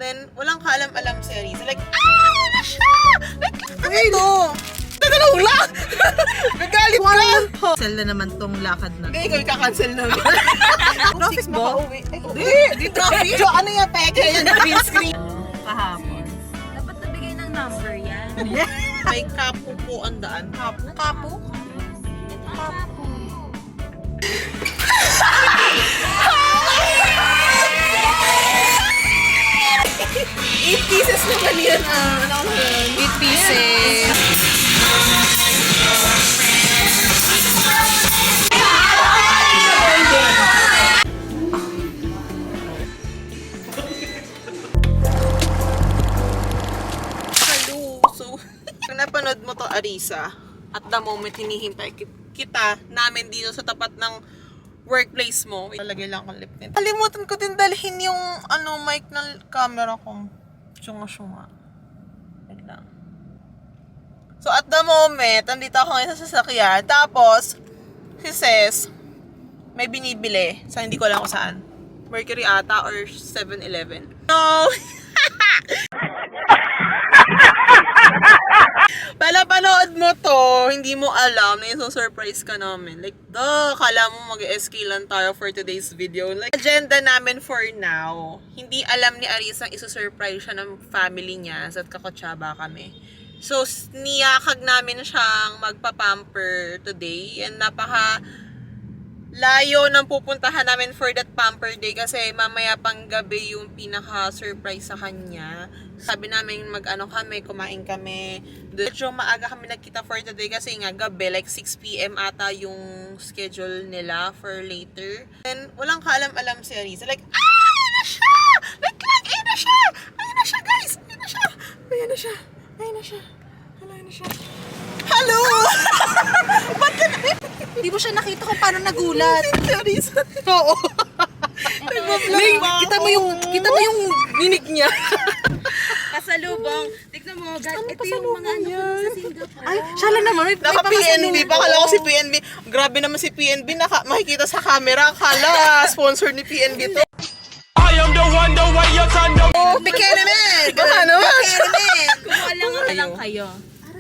Then, walang kaalam-alam si Arisa. Like, ayun na siya! Like, ano to? Tagalong lang! Gagalit ka! Cancel na naman tong lakad na. Hindi, ikaw ikakancel namin. Traffic ba? Hindi, traffic. Jo, ano yung peke? Yan, green screen. Kahapon. Dapat nabigay ng number yan. May kapo po ang daan. Kapo? Kapo? Kapo. 8 pieces naman yun. Ano ko yun? 8 pieces. Hello. So, kung napanood mo to, Arisa, at the moment hinihintay kita namin dito sa tapat ng workplace mo. Talagay lang akong lip tint. Kalimutan ko din dalhin yung mic ng camera ko. Syunga-syunga. Wait lang. So at the moment, andito ako ngayon sa sasakyan. Tapos, si Ses, may binibili. Sa hindi ko alam kung saan. Mercury ata or 7-Eleven. No! Palapanood mo to, hindi mo alam na yung surprise ka namin. Like, kala mo mag-SK lang tayo for today's video. Like, agenda namin for now, hindi alam ni Arisa isusurprise siya ng family niya at kakotsaba kami. So, niyakag namin siyang magpa-pamper today. And layo ng pupuntahan namin for that pamper day kasi mamaya pang gabi yung pinaka-surprise sa kanya. Sabi namin kami, kumain kami. Medyo maaga kami nagkita for today kasi nga gabi, like 6 PM ata yung schedule nila for later. And walang kaalam-alam si Arisa. Like, ayun na siya! Like, ayun na siya! Ayun na siya, guys! Ayun na siya! Ayun na siya! Ayun na siya! Ayun na siya! Hello! Ba't ka na? Hindi mo siya nakita kung paano nagulat. Arisa. Oo. Nag-vlog ba Kita mo yung ninig niya. Pasalubong. Tignan mo, ito yung mga sa Singapore. Ay, siya lang naman. May Naka-PNB pa. Kala ko si PNB. Grabe naman si PNB. Makikita sa camera. Kala sponsor ni PNB to. I am the one, the way you're trying to. Oh, Bika naman! Baka naman! Kumuha lang kayo.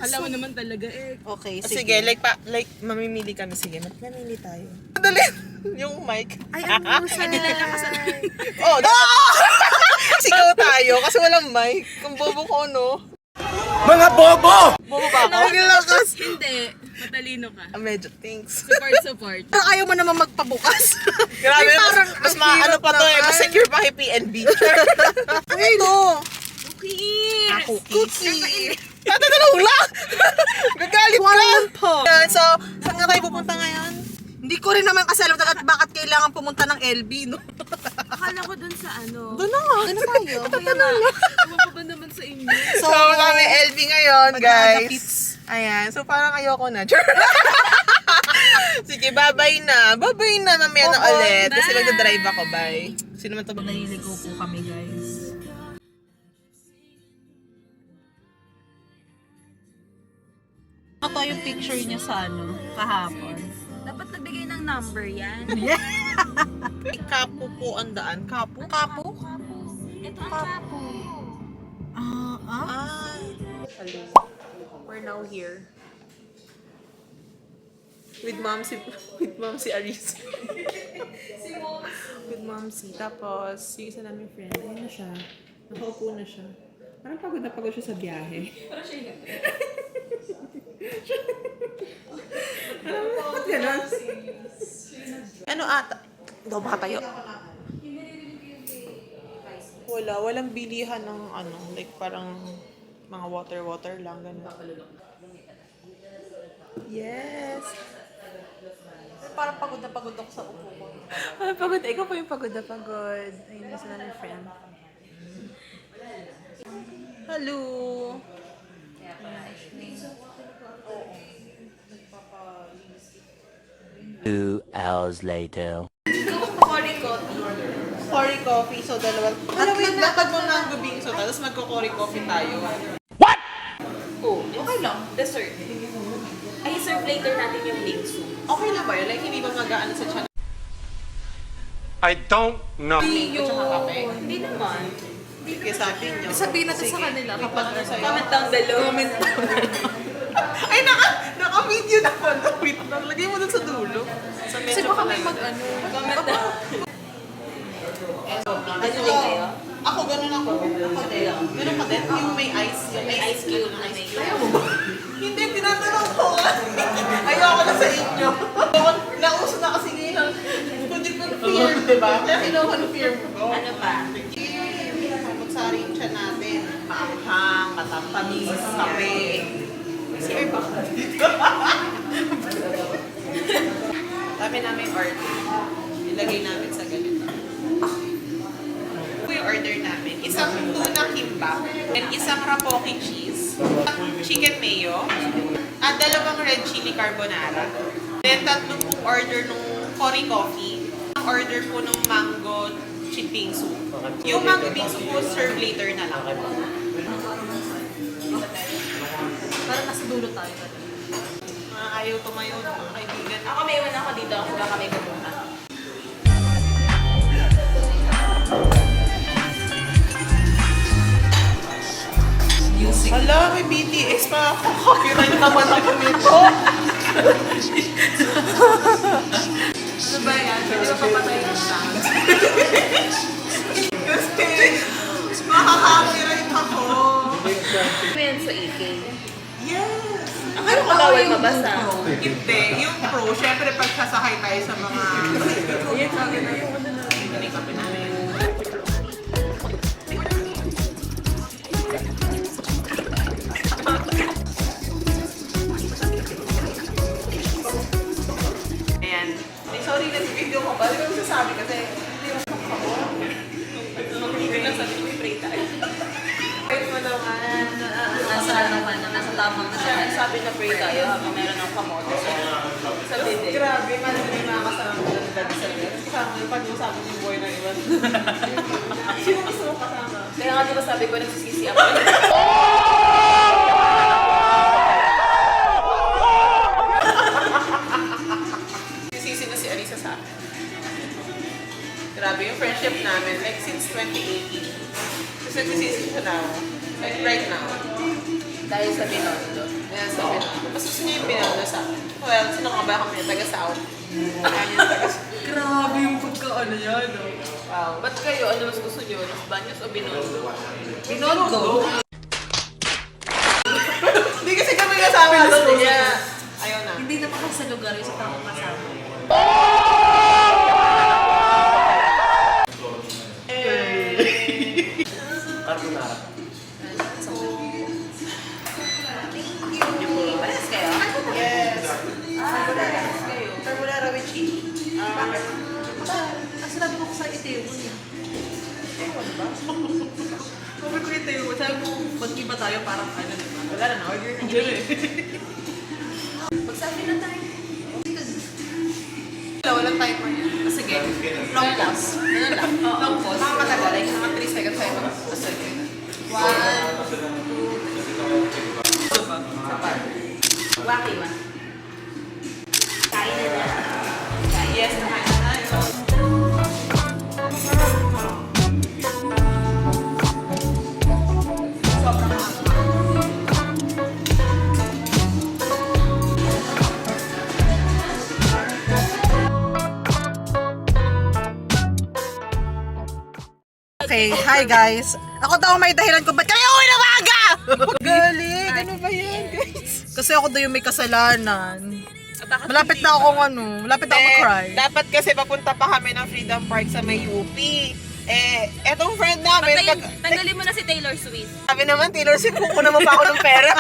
Alam mo naman talaga eh. Okay, Sige, like mamimili kami. Sige, mamimili tayo. Dali yung mic. Ay, ano siya? Oh, sigaw tayo kasi walang mic. Kung bobo ko, no? Mga bobo! Bobo ba ako? Ang lakas. Hindi. Matalino ka. Medyo, thanks. Support. Parang ayaw mo naman magpabukas. Grabe, parang mas ang hirap pa to eh. naman. Mas secure pa kay PNB. Ay, no. Cookie! Tatanong lang! Gagalit ka! Po. Yan, so, saan nga tayo pupunta ngayon? Hindi ko rin naman kasi alam bakit kailangan pumunta ng LB, no? Akala ko dun sa ano. Doon na nga. Doon na tayo. Kaya nga, kumapa ba naman sa inyo? So, kami LB ngayon, guys. Mag-agapits. Ayan, so parang ayoko na. Sige, bye-bye na. Bye-bye na, mamaya na Bye-bye. ulit. Kasi magdadrive ako, bye. Sino man ito? Nahiligo po kami, guys. Ito yung picture niya sa kahapon. Dapat nagbigay ng number yan. Kapo po ang daan. Kapo? Kapo? Ito ang kapo. Hello. We're now here. With mom si Arisa. With mom si. Tapos, yung isa namin friend, ayun na siya. Nakaupo na siya. Parang pagod na pagod siya sa biyahe. Parang siya yung ba't ganon? Ano ata? Daw baka tayo? Walang bilihan ng like parang mga water lang, ganun. Yes! Parang pagod na pagod ako sa upo ko. Pagod. Ikaw po yung pagod na pagod. Ayun, isa namin friend. Hello! 2 hours later. Cory coffee, so dalawa. Wait, lakad mo na ang gabing so tapos magko-cory coffee tayo. Oh, okay lang. Dessert. Ay, serve later natin yung bingsu. Okay lang ba yun? Like, hindi ba magaan sa tiyan? I don't know. Mango tsaka kape? Hindi naman. Kaya sabi niyo. Sabihin natin sa kanila kapag Comment down below. comment Ay, naka-video na po. Wait lang. Lagay mo dun sa dulo. Sa Kasi medyo baka may pala. mag-ano. Comment down. Ano din kayo? Ako, ganun ako. Ako din. Ganun ka din. Yung may ice. Yung may ice cube na ice cube. Ayaw mo ba? Hindi, tinatanong ko. Ayoko na sa inyo. Nauso na kasi ngayon. Kundi confirm, di ba? Kaya kino-confirm ko. Ano pa? Magsari yung siya natin. Maanghang, matatamis, kape. Sige ba? Dami namin order. Ilagay namin sa ganito. Ito yung order namin. Isang tuna kimbap and isang rapoke cheese. Chicken mayo. At dalawang red chili carbonara. Then tatlong pong order nung curry coffee. Ang order po nung mango bingsu. Yung mango bingsu po serve later na lang. Parang nasa dulo tayo. Mga ayaw tumayo, mga kaibigan. Ako may iwan ako dito. Ako baka may pupunta. Hala, may BTS pa ako. Copyright naman ako nito. Ano ba yan? Pwede ba papatay ng sound? Kasi, makaka-copyright ako. Ano yan sa AK? Yes! Akala ko bawal mabasa. Hindi, yung pro, syempre pag sasakay tayo sa mga... Ayan, sa akin na yung ano na. Hindi kape namin. Ayan. Ay, sorry na video ko pa. Hindi ko masasabi kasi hindi mo ako. Hindi lang sabi ko, pray tayo. Kahit mo naman. Nasa ano ka na, nasa tamang na siya. Sabi na pray tayo habang meron ng kamote sa bibig. Grabe, man, may mga kasama ko na dati sa iyo. Kasama yung pag-usapan yung boy ng iwan. Sino gusto mo kasama? Kaya nga di ba sabi ko nagsisisi ako. Sisisi na si Arisa sa akin. Grabe yung friendship namin, like since 2018. Kasi nagsisisi siya na ako. Like right now. Dahil sa Binondo. Ayan, sabi na. Mas gusto niya yung pinando sa akin. Well, sino nga ba kami? Taga-South. Ayan yung taga-South. Grabe yung pagka-ano yan. Wow. Ba't kayo? Ano mas gusto nyo? Los Baños o Binondo? Binondo. Hindi kasi kami kasama doon. Kaya, ayaw na. Hindi naman kasi sa lugar yung sa tamang kasama. Parehas kayo? Yes. Carbonara with chili. Ang sinabi ko sa itiyo mo niya. Sabi ko itiyo mo. Sabi ko, magkiba tayo parang ano, diba? Wala na, order na dyan eh. Magsabi na tayo. Walang timer yan. Sige, long pause. Ano lang? Long pause. Mga matagal, like mga 3 seconds tayo mag-sige. 1, 2, Waki ba? Kain na na. yes, nakain na tayo. Sobrang Okay, hi guys. Ako daw may dahilan kung ba't kami uwi na maaga! galing! Ano ba yan, guys? Kasi ako daw yung may kasalanan. Malapit na akong ano, malapit na ako mag-cry. Dapat kasi papunta pa kami ng Freedom Park sa may UP. Eh, etong friend namin, Tanggalin mo na si Taylor Swift. sabi naman, Taylor Swift, kukunan mo pa ako ng pera.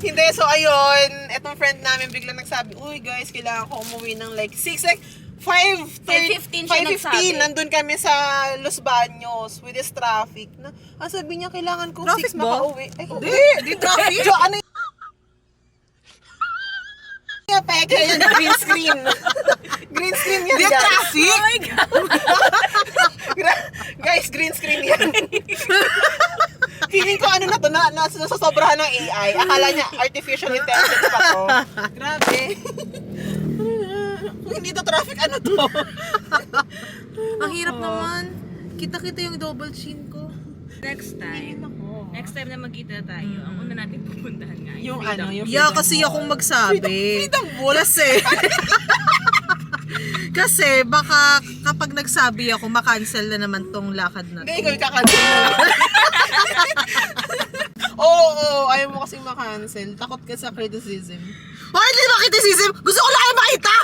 Hindi, so ayun, etong friend namin biglang nagsabi, uy guys, kailangan ko umuwi ng like 5:15 siya nagsabi. 5:15, nandun kami sa Los Baños with this traffic. Sabi niya, kailangan ko Traffic 6 ba? makauwi. Ay, Di traffic. Jo, ano yung peke yan, green screen. Green screen yan, Di guys. traffic! Oh my God! Guys, green screen yan. Feeling ko ano na to, nasasobrahan ng AI. Akala niya artificial intelligence pa to. Grabe. Kung hindi to traffic, ano to? Ang hirap naman. Kita-kita yung double chin ko. Next time na magkita tayo, ang una natin pupuntahan nga. Yung ano, yung Yeah, kasi akong magsabi. freedom wall. Kasi baka kapag nagsabi ako, makancel na naman tong lakad na Hindi, to. ikaw i-cancel mo. Oo, ayaw mo kasing makancel. Takot ka sa criticism. Oh, hindi makita si Sim! Gusto ko lang kayo makita!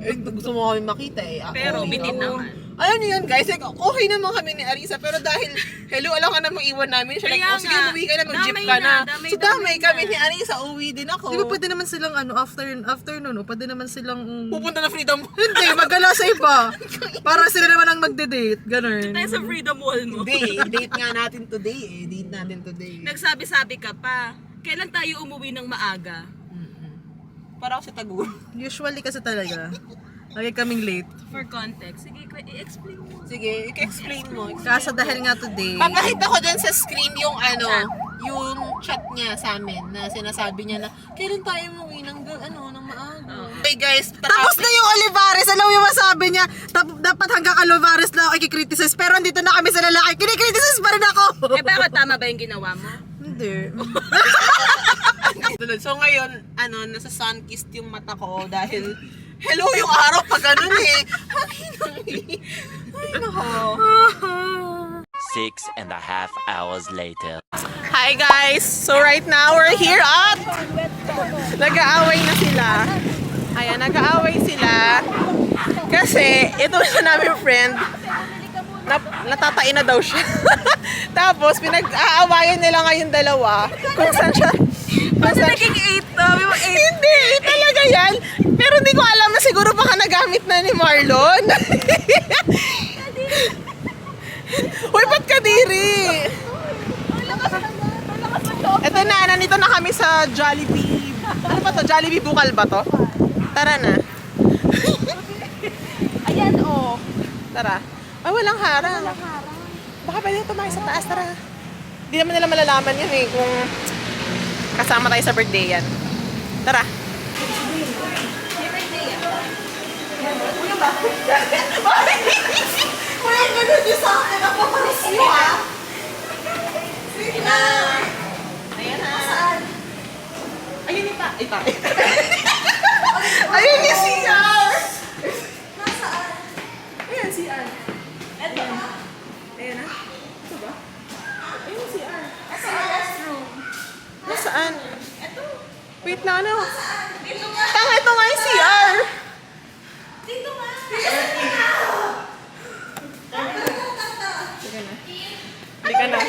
Eh, gusto mo kami makita eh. Pero Okay, bitin oo. naman. Alam niyo yun guys, like, okay naman kami ni Arisa, pero dahil, hello, alam ka na iwan namin. Siya like, Kaya oh, sige, nga. umuwi ka na, mag-jeep Damay ka na. na, So damay kami ni Arisa, uwi din ako. Di ba pwede naman silang afternoon, pwede naman silang... Pupunta na freedom. Hindi, magala sa iba. Para sila naman ang magde-date. Ganun. Tayo sa freedom wall mo. Hindi, date nga natin today eh. Date natin today. Nagsabi-sabi ka pa, kailan tayo umuwi ng maaga? Para ako sa Tagum. Usually kasi talaga. Lagi kaming late. For context, sige, i-explain mo. Sige, i-explain mo. Kaso dahil nga today, Papakita ko dyan sa screen yung yung chat niya sa amin na sinasabi niya na kailan tayo umuwi ng ng maaga. Okay guys, tapos na yung Olivares. Alam mo yung masabi niya, dapat hanggang Olivares lang ako i-criticize. Pero andito na kami sa lalaki. Kini-criticize pa rin ako. Eh, bakit tama ba yung ginawa mo? Hindi. So ngayon, nasa sun-kissed yung mata ko dahil hello yung araw pag ganun eh. Ay, nako. 6.5 hours later. Hi guys! So right now, we're here at... Nag-aaway na sila. Ayan, nag-aaway sila. Kasi, ito na namin friend, natatain na daw siya. Tapos, pinag-aawayan nila ngayon dalawa. Kung saan siya... Kung saan Naging 8 to, yung 8. Hindi, talaga yan. Pero hindi ko alam na siguro baka nagamit na ni Marlon. Uy, ba't kadiri? Ito na, nandito na kami sa Jollibee. Ano ba to? Jollibee Bukal ba to? Tara na. Ayan, oh. Tara. Ay, walang harang. Baka pwede tumayo sa taas, tara. Hindi naman nila malalaman yun eh kung kasama tayo sa birthday yan. Tara. Kuya, ganun yung sa akin. Ako palis mo ah. Sige na. Ayan na. Saan? Ayun yung ita. Ayun yung CR. Nasaan? Ayan, CR. Eto. Ayan na. Ito ba? Ayun yung CR. Asa yung restroom? Nasaan? Ito. Wait na, ano? Dito nga. Tanga, ito nga yung CR. Dito nga. Halika na.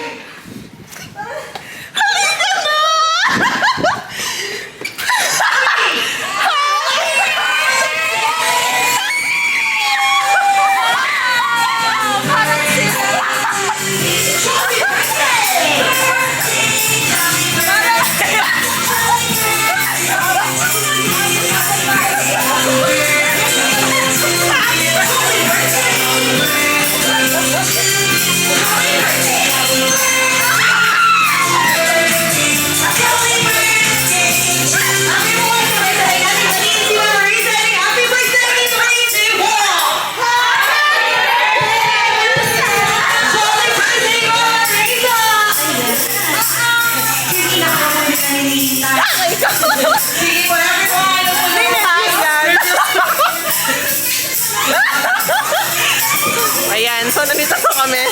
Ayan, so nandito po kami.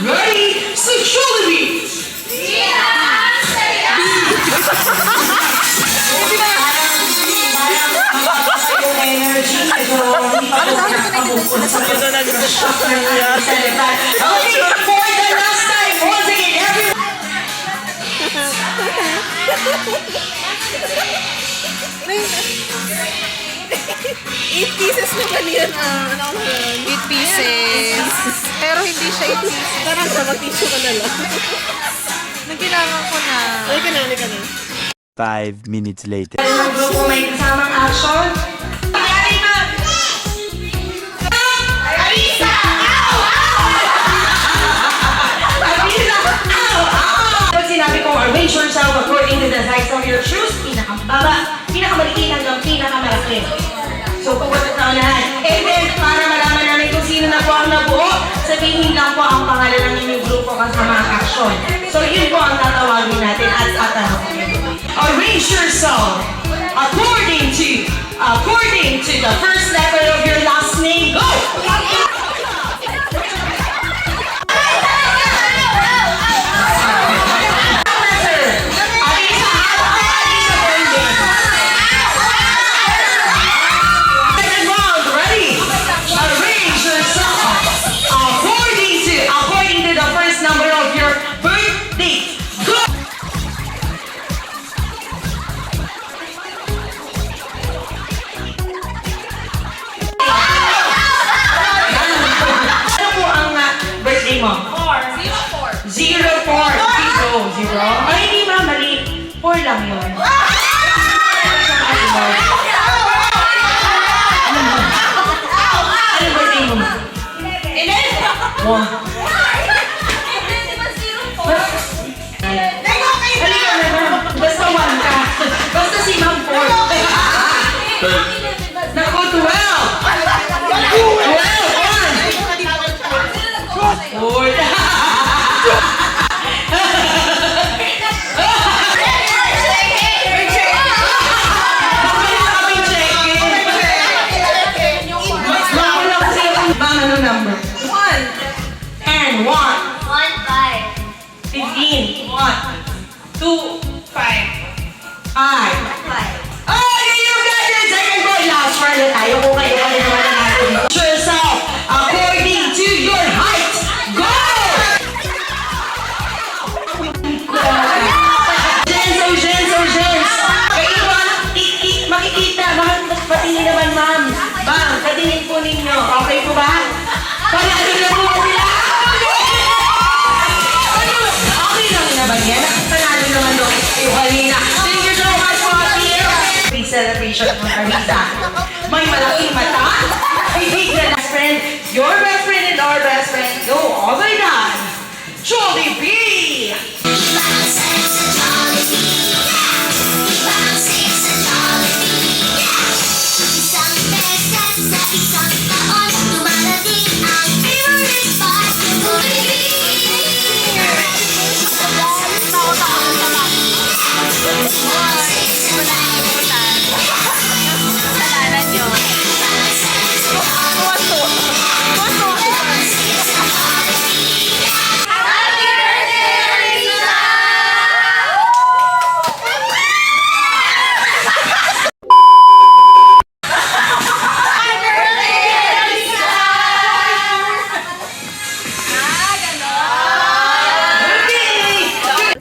Ready? Say Jollibee! Okay, for the last time, once again, everyone. 8 pieces naman yun. Ano ko na yun? 8 pieces. Pero hindi siya 8 pieces. Tara sa mag-tissue ka na lang. Nagkailangan ko na. Halika na. 5 minutes later. Ang grupo may kasamang action. Arisa! Ow! Arisa! Ow! Pag sinabi kong arrange yourself according to the size of your shoes, pinakababa, pinakamaliit hanggang pinakamalaki. So, pagwatot na unahan. And then, para malaman namin kung sino na po ang nabuo, question. So yun po ang tatawagin natin at tatanungin. Arrange yourself according to the first letter of your last name. Go! Second round, ready? Arrange yourself according to the first number of your birth date. Go! Ano po ang birthday mo? 04. 0. Ay, hindi ma'am, mali. 4 lang yun. Ano birthday mo? 11. Wow. Halika na ma'am. Basta 1 ka. Basta si ma'am 4. Naku, 12. yourself according to your height. Go! Jens. Kayo ba? Makikita. Patingin naman, ma'am. Ma'am, patingin po ninyo. Okay po ba? Panalo na po sila. Okay lang naman yan. Panalo naman doon. Halina. Thank you so much for here. Big celebration ng Arisa. May malaking mata. Big na best friend. Your best friend and our best friend go all the way down. Jollibee! Isang beses sa isang taon, dumarating ang favorite spot ng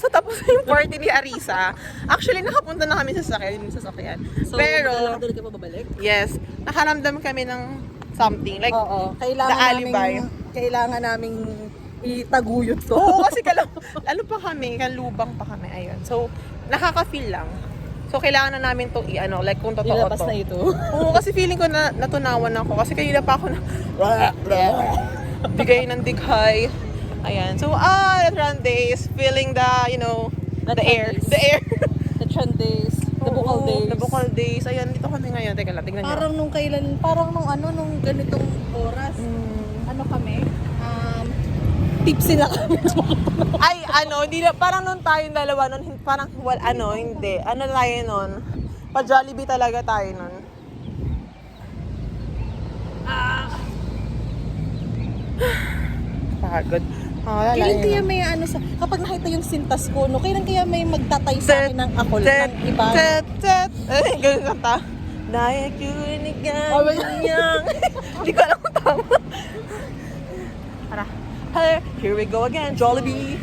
So tapos yung party ni Arisa, actually nakapunta na kami sa sasakyan. So, Pero, doon ka pa babalik? yes, nakaramdam kami ng something. Like, Oo, kailangan naming itaguyod to. oo, kasi ano pa kami, kalubang pa kami, ayun. So, nakaka-feel lang. So, kailangan na namin to like kung totoo Ilabas to. na ito. Oo, kasi feeling ko na natunawan ako. Kasi kanina pa ako na bigay ng dighay. Ayan. So, the run days, feeling the, the air. days. The air. The Chan days, the Bukal Oo, days. The Bukal days. Ayan, dito kami ngayon. Teka lang, tignan nyo. Parang nung ganitong oras, ano kami, tipsy na kami. Ay, hindi na, parang nung tayong dalawa nun, parang, hindi. Ano tayo nun? Pa-Jollibee talaga tayo nun. Pagod. Kailan kaya may kapag nakita yung sintas ko, kailan kaya may magtatay sa akin ng ako ng iba? Ay, ganun kanta. Nayak yun iganyang. Hindi ko alam kung tama. Tara. Here we go again, Jollibee.